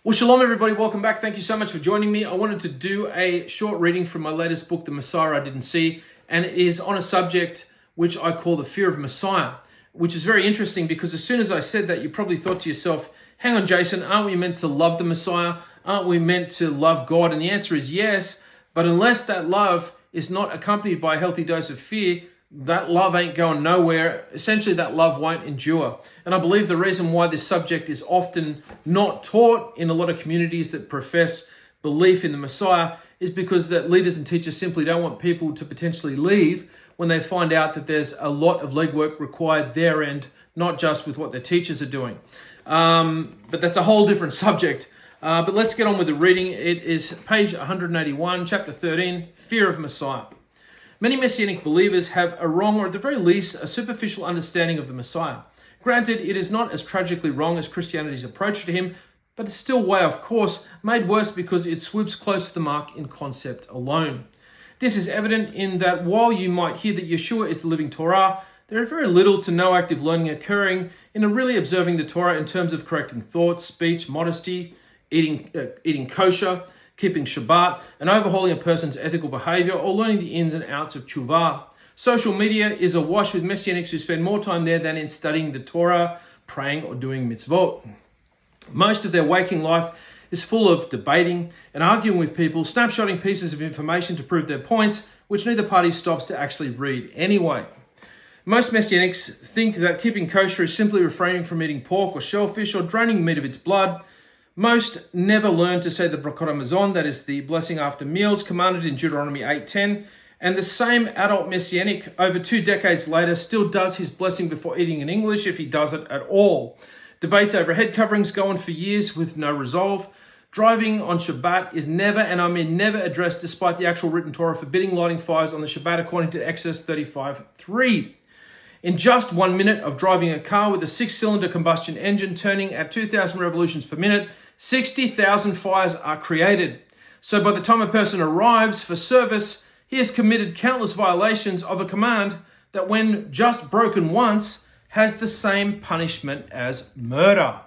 Well, shalom everybody, welcome back. Thank you so much for joining me. I wanted to do a short reading from my latest book, The Messiah I Didn't See, and it is on a subject which I call the fear of Messiah, which is very interesting because as soon as I said that, you probably thought to yourself, hang on Jason, aren't we meant to love the Messiah? Aren't we meant to love God? And the answer is yes, but unless that love is not accompanied by a healthy dose of fear, that love ain't going nowhere. Essentially, that love won't endure. And I believe the reason why this subject is often not taught in a lot of communities that profess belief in the Messiah is because that leaders and teachers simply don't want people to potentially leave when they find out that there's a lot of legwork required their end, not just with what their teachers are doing. But that's a whole different subject. But let's get on with the reading. It is page 181, chapter 13, Fear of Messiah. Many Messianic believers have a wrong, or at the very least, a superficial understanding of the Messiah. Granted, it is not as tragically wrong as Christianity's approach to him, but it's still way off course, made worse because it swoops close to the mark in concept alone. This is evident in that while you might hear that Yeshua is the living Torah, there is very little to no active learning occurring in really observing the Torah in terms of correcting thoughts, speech, modesty, eating kosher, keeping Shabbat, and overhauling a person's ethical behavior, or learning the ins and outs of tshuva. Social media is awash with Messianics who spend more time there than in studying the Torah, praying, or doing mitzvot. Most of their waking life is full of debating and arguing with people, snapshotting pieces of information to prove their points, which neither party stops to actually read anyway. Most Messianics think that keeping kosher is simply refraining from eating pork or shellfish or draining meat of its blood. Most never learn to say the Brakot HaMazon, that is the blessing after meals, commanded in Deuteronomy 8:10, and the same adult Messianic, over 2 decades later, still does his blessing before eating in English, if he does it at all. Debates over head coverings go on for years with no resolve. Driving on Shabbat is never, and I mean never, addressed despite the actual written Torah forbidding lighting fires on the Shabbat according to Exodus 35:3. In just 1 minute of driving a car with a 6-cylinder combustion engine turning at 2,000 revolutions per minute, 60,000 fires are created. So by the time a person arrives for service, he has committed countless violations of a command that, when just broken once, has the same punishment as murder.